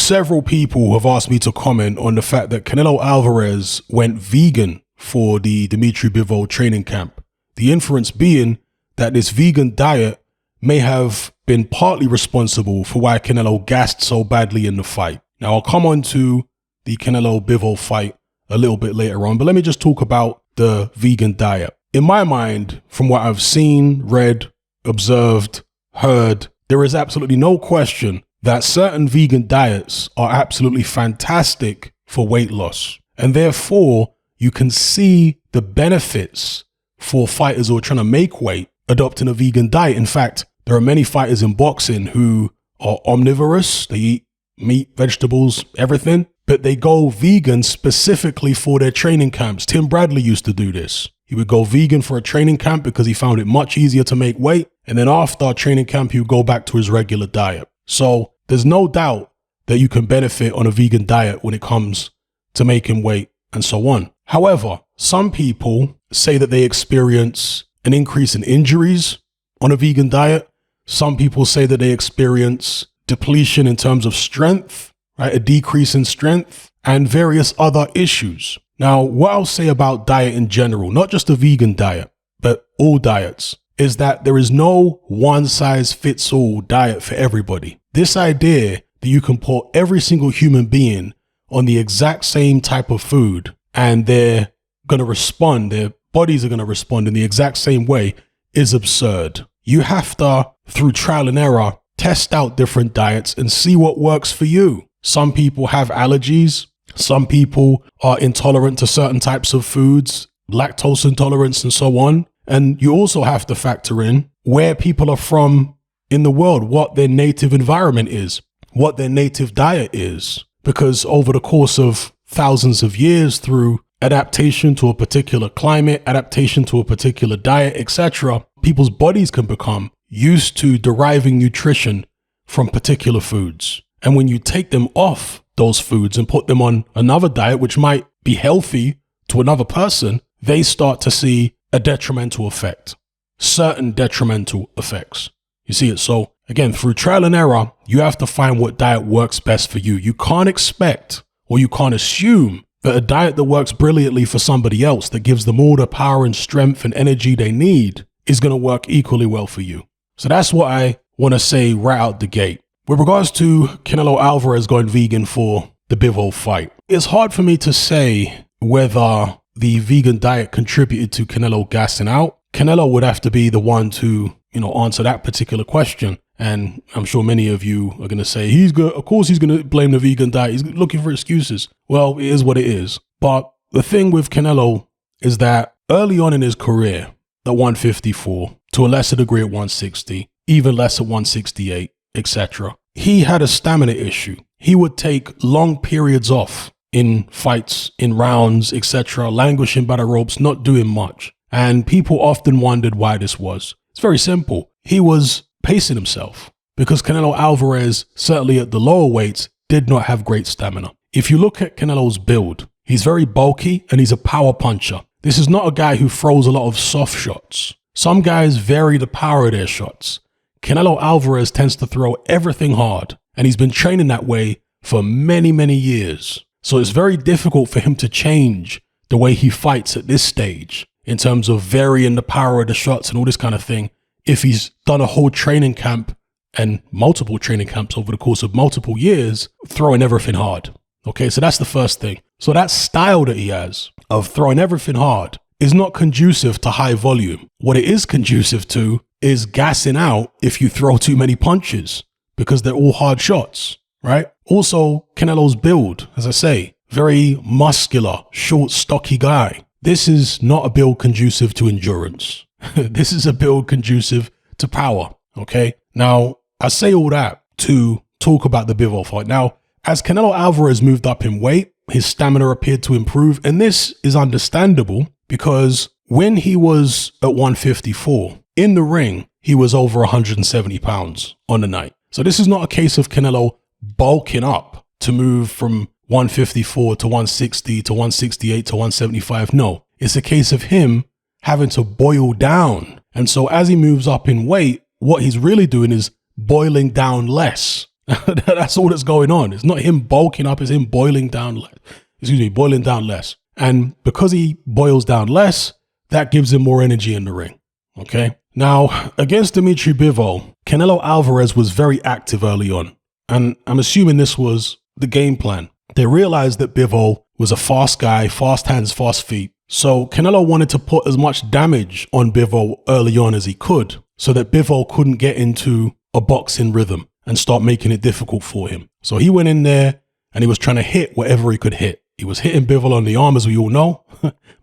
several people have asked me to comment on the fact that Canelo Alvarez went vegan for the Dimitri Bivol training camp. The inference being that this vegan diet may have been partly responsible for why Canelo gassed so badly in the fight. Now, I'll come on to the Canelo Bivol fight a little bit later on, but let me just talk about the vegan diet. In my mind, from what I've seen, read, observed, heard, there is absolutely no question that certain vegan diets are absolutely fantastic for weight loss. And therefore, you can see the benefits for fighters who are trying to make weight adopting a vegan diet. In fact, there are many fighters in boxing who are omnivorous. They eat meat, vegetables, everything, but they go vegan specifically for their training camps. Tim Bradley used to do this. He would go vegan for a training camp because he found it much easier to make weight. And then after a training camp, he would go back to his regular diet. So there's no doubt that you can benefit on a vegan diet when it comes to making weight and so on. However, some people say that they experience an increase in injuries on a vegan diet. Some people say that they experience depletion in terms of strength, right? A decrease in strength and various other issues. Now, what I'll say about diet in general, not just a vegan diet, but all diets, is that there is no one-size-fits-all diet for everybody. This idea that you can put every single human being on the exact same type of food and they're going to respond, their bodies are going to respond in the exact same way is absurd. You have to, through trial and error, test out different diets and see what works for you. Some people have allergies. Some people are intolerant to certain types of foods, lactose intolerance and so on. And you also have to factor in where people are from in the world, what their native environment is, what their native diet is. Because over the course of thousands of years, through adaptation to a particular climate, adaptation to a particular diet, etc., people's bodies can become used to deriving nutrition from particular foods. And when you take them off those foods and put them on another diet, which might be healthy to another person, they start to see a detrimental effect, certain detrimental effects. You see it? So again, through trial and error, you have to find what diet works best for you. You can't expect or you can't assume that a diet that works brilliantly for somebody else, that gives them all the power and strength and energy they need, is going to work equally well for you. So that's what I want to say right out the gate. With regards to Canelo Alvarez going vegan for the Bivol fight, it's hard for me to say whether the vegan diet contributed to Canelo gassing out. Canelo would have to be the one to, answer that particular question. And I'm sure many of you are going to say, of course he's going to blame the vegan diet. He's looking for excuses. Well, it is what it is. But the thing with Canelo is that early on in his career, at 154, to a lesser degree at 160, even less at 168, etc., he had a stamina issue. He would take long periods off in fights, in rounds, etc., languishing by the ropes, not doing much. And people often wondered why this was. It's very simple. He was pacing himself because Canelo Alvarez, certainly at the lower weights, did not have great stamina. If you look at Canelo's build, he's very bulky and he's a power puncher. This is not a guy who throws a lot of soft shots. Some guys vary the power of their shots. Canelo Alvarez tends to throw everything hard, and he's been training that way for many, many years. So it's very difficult for him to change the way he fights at this stage in terms of varying the power of the shots and all this kind of thing. If he's done a whole training camp and multiple training camps over the course of multiple years, throwing everything hard. Okay, so that's the first thing. So that style that he has of throwing everything hard is not conducive to high volume. What it is conducive to is gassing out if you throw too many punches because they're all hard shots, right? Also, Canelo's build, as I say, very muscular, short, stocky guy. This is not a build conducive to endurance. This is a build conducive to power, okay? Now, I say all that to talk about the Bivol fight. Now, as Canelo Alvarez moved up in weight, his stamina appeared to improve, and this is understandable because when he was at 154, in the ring, he was over 170 pounds on the night. So this is not a case of Canelo bulking up to move from 154 to 160 to 168 to 175. No, it's a case of him having to boil down. And so as he moves up in weight, what he's really doing is boiling down less. That's all that's going on. It's not him bulking up, it's him boiling down less. And because he boils down less, that gives him more energy in the ring. Okay. Now, against Dimitri Bivol, Canelo Alvarez was very active early on. And I'm assuming this was the game plan. They realized that Bivol was a fast guy, fast hands, fast feet. So Canelo wanted to put as much damage on Bivol early on as he could so that Bivol couldn't get into a boxing rhythm and start making it difficult for him. So he went in there and he was trying to hit whatever he could hit. He was hitting Bivol on the arm, as we all know.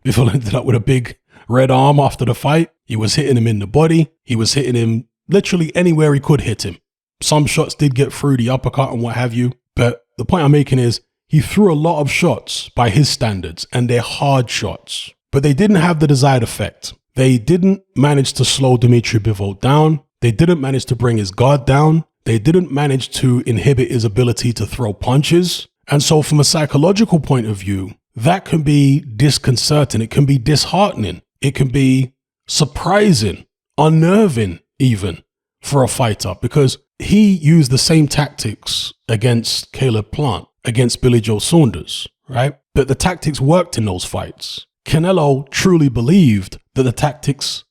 Bivol ended up with a big red arm after the fight. He was hitting him in the body. He was hitting him literally anywhere he could hit him. Some shots did get through, the uppercut and what have you. But the point I'm making is he threw a lot of shots by his standards, and they're hard shots. But they didn't have the desired effect. They didn't manage to slow Dimitri Bivol down. They didn't manage to bring his guard down. They didn't manage to inhibit his ability to throw punches. And so from a psychological point of view, that can be disconcerting. It can be disheartening. It can be surprising, unnerving even for a fighter, because he used the same tactics against Caleb Plant, against Billy Joe Saunders, right? But the tactics worked in those fights. Canelo truly believed that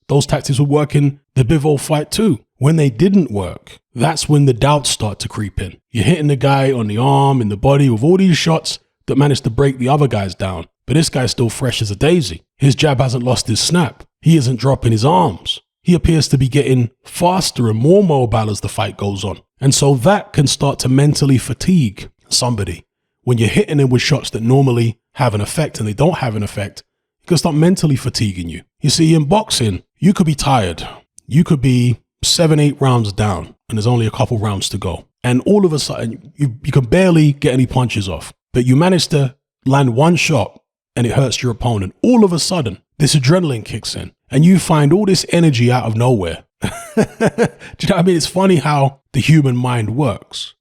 those tactics would work in the Bivol fight too. When they didn't work, that's when the doubts start to creep in. You're hitting the guy on the arm, in the body with all these shots that managed to break the other guys down. But this guy's still fresh as a daisy. His jab hasn't lost his snap. He isn't dropping his arms. He appears to be getting faster and more mobile as the fight goes on. And so that can start to mentally fatigue somebody. When you're hitting him with shots that normally have an effect and they don't have an effect, it can start mentally fatiguing you. You see, in boxing, you could be tired. You could be 7-8 rounds down and there's only a couple rounds to go. And all of a sudden, you can barely get any punches off. But you manage to land one shot and it hurts your opponent. All of a sudden, this adrenaline kicks in and you find all this energy out of nowhere. Do you know what I mean? It's funny how the human mind works.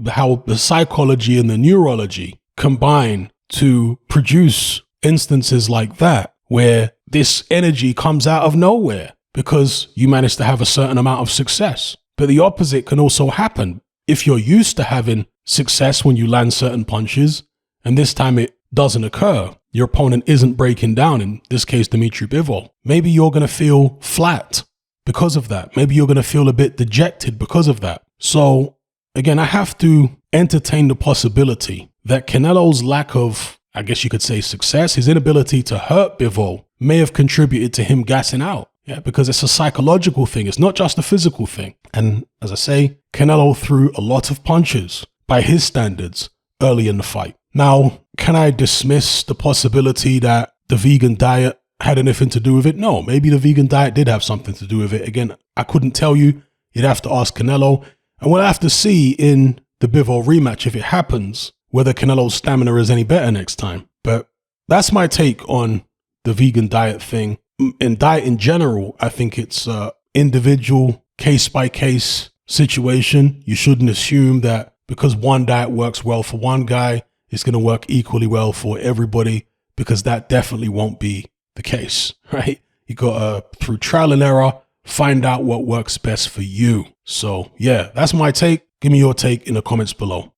How the psychology and the neurology combine to produce instances like that, where this energy comes out of nowhere because you manage to have a certain amount of success. But the opposite can also happen. If you're used to having success when you land certain punches, and this time it doesn't occur, your opponent isn't breaking down, in this case, Dimitri Bivol, maybe you're going to feel flat because of that. Maybe you're going to feel a bit dejected because of that. So again, I have to entertain the possibility that Canelo's lack of, I guess you could say, success, his inability to hurt Bivol, may have contributed to him gassing out. Yeah, because it's a psychological thing. It's not just a physical thing. And as I say, Canelo threw a lot of punches by his standards early in the fight. Now, can I dismiss the possibility that the vegan diet had anything to do with it? No, maybe the vegan diet did have something to do with it. Again, I couldn't tell you. You'd have to ask Canelo. And we'll have to see in the Bivol rematch, if it happens, whether Canelo's stamina is any better next time. But that's my take on the vegan diet thing. In diet in general, I think it's an individual, case-by-case situation. You shouldn't assume that because one diet works well for one guy, it's going to work equally well for everybody, because that definitely won't be the case, right? You got to, through trial and error, find out what works best for you. So yeah, that's my take. Give me your take in the comments below.